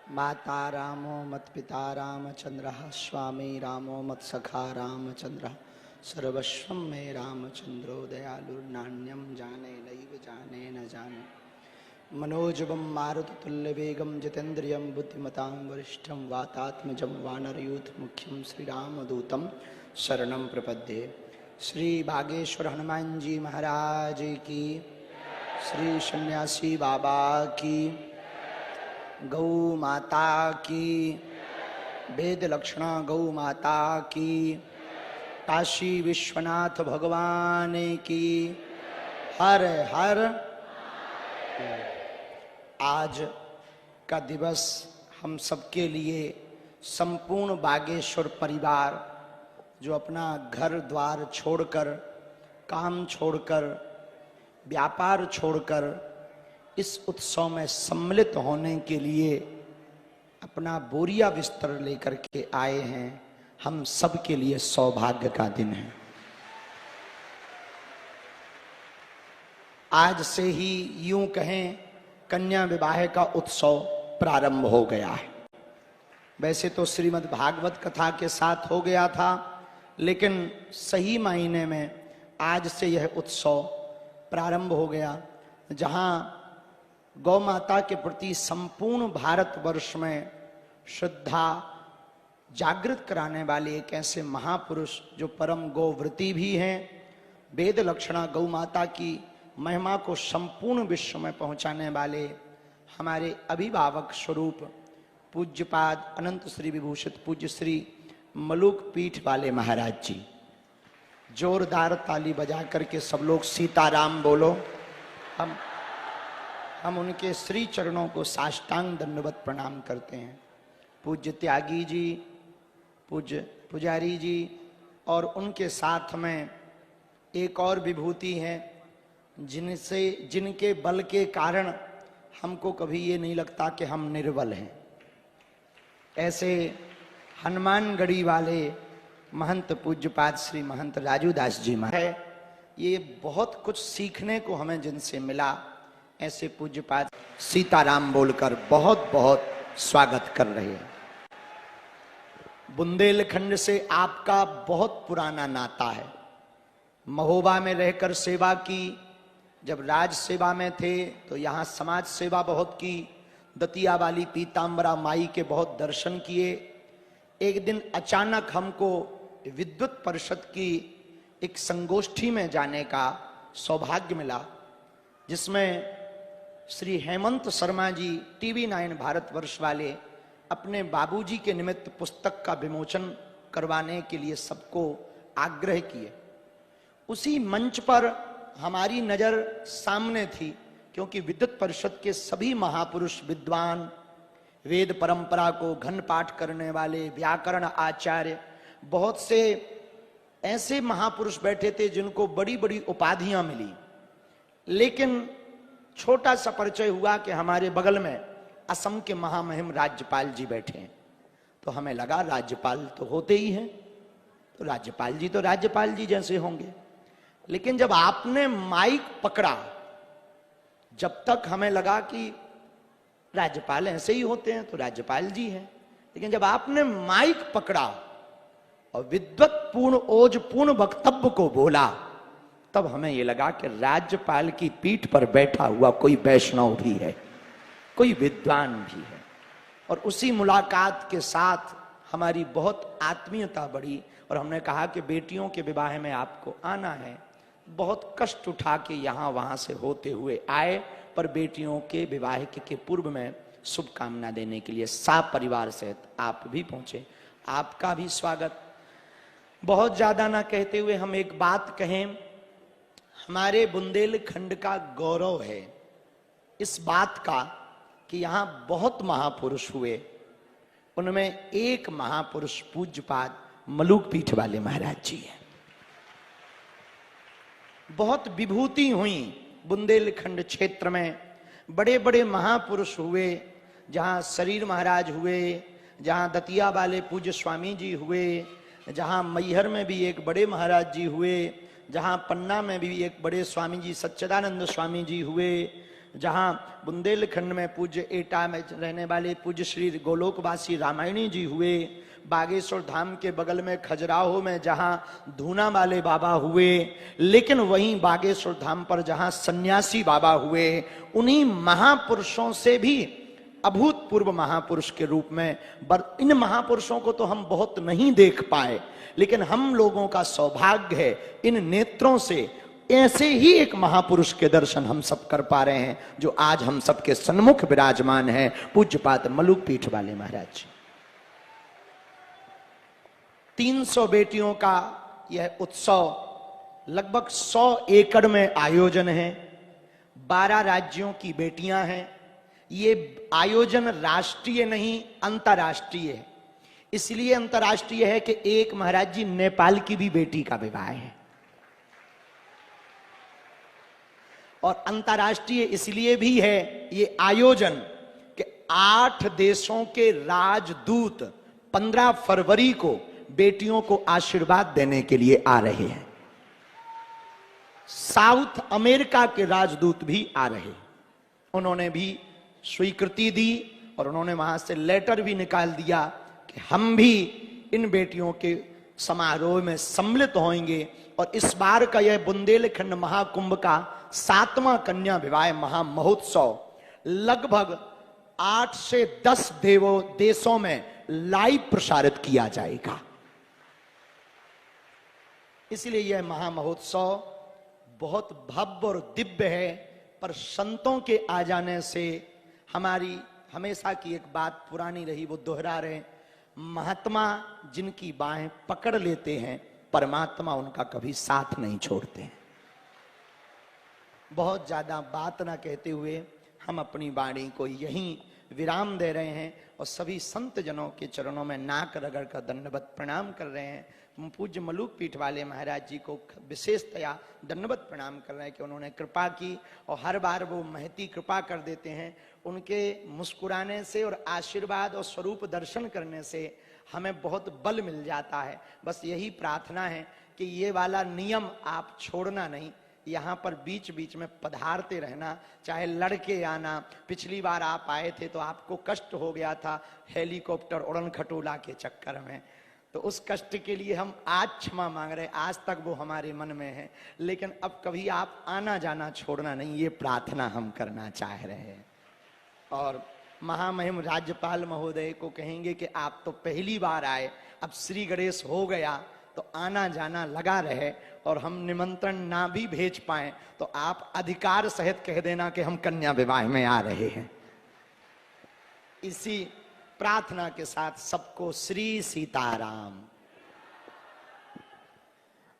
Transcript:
माता रामो मत पिता रामचंद्रः स्वामी रामो मत सखा रामचंद्रः सर्वस्वं मे रामचंद्रो दयालुर्नान्यं जाने नैव जाने न जाने मनोजवं मारुततुल्यवेगं जितेन्द्रियं बुद्धिमतां वरिष्ठं वातात्मजं वानरयूथमुख्यं श्रीरामदूतं शरणं प्रपद्ये। श्री बागेश्वर हनुमान जी महाराज की, श्री सन्यासी बाबा की, गौ माता की, वेद लक्षणा गौ माता की, काशी विश्वनाथ भगवान की, हर हर। आज का दिवस हम सबके लिए, संपूर्ण बागेश्वर परिवार जो अपना घर द्वार छोड़कर, काम छोड़कर, व्यापार छोड़कर इस उत्सव में सम्मिलित होने के लिए अपना बोरिया बिस्तर लेकर के आए हैं, हम सब के लिए सौभाग्य का दिन है। आज से ही यूं कहें कन्या विवाह का उत्सव प्रारंभ हो गया है। वैसे तो श्रीमद् भागवत कथा के साथ हो गया था, लेकिन सही मायने में आज से यह उत्सव प्रारंभ हो गया, जहां गौ माता के प्रति संपूर्ण भारतवर्ष में श्रद्धा जागृत कराने वाले एक ऐसे महापुरुष जो परम गौव्रती भी हैं, वेद लक्षणा गौ माता की महिमा को संपूर्ण विश्व में पहुंचाने वाले हमारे अभिभावक स्वरूप पूज्यपाद अनंत श्री विभूषित पूज्य श्री मलुक पीठ वाले महाराज जी। जोरदार ताली बजा करके सब लोग सीताराम बोलो। हम उनके श्री चरणों को साष्टांग दंडवत प्रणाम करते हैं। पूज्य त्यागी जी, पूज्य पुजारी जी और उनके साथ में एक और विभूति है जिनके बल के कारण हमको कभी ये नहीं लगता कि हम निर्बल हैं। ऐसे हनुमानगढ़ी वाले महंत पूज्यपाद श्री महंत राजूदास जी महाराज, ये बहुत कुछ सीखने को हमें जिनसे मिला। ऐसे पूज्यपाद सीताराम बोलकर बहुत बहुत स्वागत कर रहे हैं। बुंदेलखंड से आपका बहुत पुराना नाता है। महोबा में रहकर सेवा की, जब राज सेवा में थे तो यहाँ समाज सेवा बहुत की, दतिया वाली पीताम्बरा माई के बहुत दर्शन किए। एक दिन अचानक हमको विद्युत परिषद की एक संगोष्ठी में जाने का सौभाग्य मिला, जिसमें श्री हेमंत शर्मा जी TV9 भारतवर्ष वाले अपने बाबूजी के निमित्त पुस्तक का विमोचन करवाने के लिए सबको आग्रह किए। उसी मंच पर हमारी नजर सामने थी, क्योंकि विद्युत परिषद के सभी महापुरुष विद्वान, वेद परंपरा को घन पाठ करने वाले व्याकरण आचार्य, बहुत से ऐसे महापुरुष बैठे थे जिनको बड़ी बड़ी उपाधियां मिली। लेकिन छोटा सा परिचय हुआ कि हमारे बगल में असम के महामहिम राज्यपाल जी बैठे हैं। तो हमें लगा राज्यपाल तो होते ही हैं, तो राज्यपाल जी जैसे होंगे। लेकिन जब आपने माइक पकड़ा, जब तक हमें लगा कि राज्यपाल ऐसे ही होते हैं तो राज्यपाल जी हैं, लेकिन जब आपने माइक पकड़ा और विद्वत पूर्ण ओज पूर्ण वक्तव्य को बोला, तब हमें यह लगा कि राज्यपाल की पीठ पर बैठा हुआ कोई वैष्णव भी है, कोई विद्वान भी है। और उसी मुलाकात के साथ हमारी बहुत आत्मीयता बढ़ी और हमने कहा कि बेटियों के विवाह में आपको आना है। बहुत कष्ट उठा के यहाँ वहां से होते हुए आए, पर बेटियों के विवाह के पूर्व में शुभकामना देने के लिए परिवार सहित आप भी पहुंचे। आपका भी स्वागत। बहुत ज्यादा ना कहते हुए हम एक बात कहें, हमारे बुंदेलखंड का गौरव है इस बात का कि यहाँ बहुत महापुरुष हुए। उनमें एक महापुरुष पूज्यपाद मलुक पीठ वाले महाराज जी हैं। बहुत विभूति हुई बुंदेलखंड क्षेत्र में, बड़े बड़े महापुरुष हुए। जहाँ शरीर महाराज हुए, जहाँ दतिया वाले पूज्य स्वामी जी हुए, जहाँ मैहर में भी एक बड़े महाराज जी हुए, जहाँ पन्ना में भी एक बड़े स्वामी जी सच्चिदानंद स्वामी जी हुए, जहां बुंदेलखंड में पूज्य एटा में रहने वाले पूज्य श्री गोलोकवासी रामायणी जी हुए, बागेश्वर धाम के बगल में खजुराहो में जहां धूना वाले बाबा हुए, लेकिन वहीं बागेश्वर धाम पर जहां सन्यासी बाबा हुए, उन्हीं महापुरुषों से भी अभूतपूर्व महापुरुष के रूप में इन महापुरुषों को तो हम बहुत नहीं देख पाए, लेकिन हम लोगों का सौभाग्य है इन नेत्रों से ऐसे ही एक महापुरुष के दर्शन हम सब कर पा रहे हैं, जो आज हम सबके सन्मुख विराजमान है, पूज्यपाद मलुक पीठ वाले महाराज। 300 बेटियों का यह उत्सव लगभग 100 एकड़ में आयोजन है, 12 राज्यों की बेटियां हैं। ये आयोजन राष्ट्रीय नहीं अंतर्राष्ट्रीय है। इसलिए अंतर्राष्ट्रीय है कि एक महाराज जी नेपाल की भी बेटी का विवाह है, और अंतर्राष्ट्रीय इसलिए भी है ये आयोजन कि 8 देशों के राजदूत 15 फरवरी को बेटियों को आशीर्वाद देने के लिए आ रहे हैं। साउथ अमेरिका के राजदूत भी आ रहे हैं, उन्होंने भी स्वीकृति दी और उन्होंने वहां से लेटर भी निकाल दिया कि हम भी इन बेटियों के समारोह में सम्मिलित होंगे। और इस बार का यह बुंदेलखंड महाकुंभ का 7वां कन्या विवाह महामहोत्सव लगभग 8 से 10 देशों में लाइव प्रसारित किया जाएगा। इसलिए यह महामहोत्सव बहुत भव्य और दिव्य है। पर संतों के आ जाने से हमारी हमेशा की एक बात पुरानी रही, वो दोहरा रहे, महात्मा जिनकी बाहें पकड़ लेते हैं, परमात्मा उनका कभी साथ नहीं छोड़ते हैं। बहुत ज्यादा बात ना कहते हुए हम अपनी वाणी को यहीं विराम दे रहे हैं और सभी संत जनों के चरणों में नाक रगड़ कर दंडवत प्रणाम कर रहे हैं। पूज्य मलुक पीठ वाले महाराज जी को विशेषतया दंडवत प्रणाम कर रहे हैं कि उन्होंने कृपा की, और हर बार वो महती कृपा कर देते हैं। उनके मुस्कुराने से और आशीर्वाद और स्वरूप दर्शन करने से हमें बहुत बल मिल जाता है। बस यही प्रार्थना है कि ये वाला नियम आप छोड़ना नहीं, यहाँ पर बीच बीच में पधारते रहना, चाहे लड़के आना। पिछली बार आप आए थे तो आपको कष्ट हो गया था हेलीकॉप्टर उड़न खटोला के चक्कर में, तो उस कष्ट के लिए हम आज क्षमा मांग रहे हैं। आज तक वो हमारे मन में है, लेकिन अब कभी आप आना जाना छोड़ना नहीं, ये प्रार्थना हम करना चाह रहे हैं। और महामहिम राज्यपाल महोदय को कहेंगे कि आप तो पहली बार आए, अब श्री गणेश हो गया तो आना जाना लगा रहे, और हम निमंत्रण ना भी भेज पाए तो आप अधिकार सहित कह देना कि हम कन्या विवाह में आ रहे हैं। इसी प्रार्थना के साथ सबको श्री सीताराम।